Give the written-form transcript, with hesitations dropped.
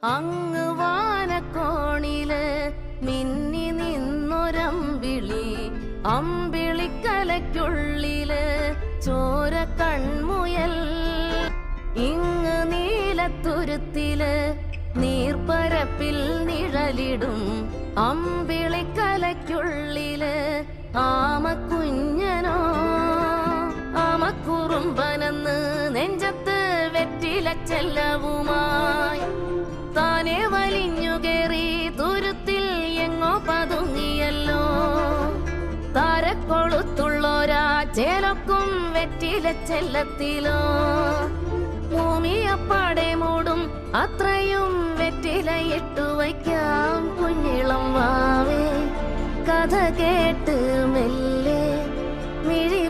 അങ്ങ് വാനക്കോണില് മിന്നി നിന്നൊരമ്പിളി, അമ്പിളിക്കലയ്ക്കുള്ളില് ചോര കൺമുയൽ. ഇങ്ങ് നീലത്തുരുത്തില് നീർപ്പരപ്പിൽ നിഴലിടും അമ്പിളിക്കലയ്ക്കുള്ളില് ആമക്കുഞ്ഞനോ. ആമക്കുറുമ്പനെന്ന് നെഞ്ചത്ത് വെറ്റില ചെല്ലവുമായി താനെ വലിഞ്ഞു കേറി തുരുത്തിൽ എങ്ങോ പതുങ്ങിയല്ലോ. താരക്കൊളുത്തുള്ളോരാ ചേലക്കും വെറ്റില ചെല്ലത്തിലോ. ഭൂമിയപ്പാടെ മൂടും അത്രയും വെറ്റിലയിട്ടു വയ്ക്കാം കുഞ്ഞിളം വാവേ. കഥ കേട്ട് മെല്ലെ മിഴി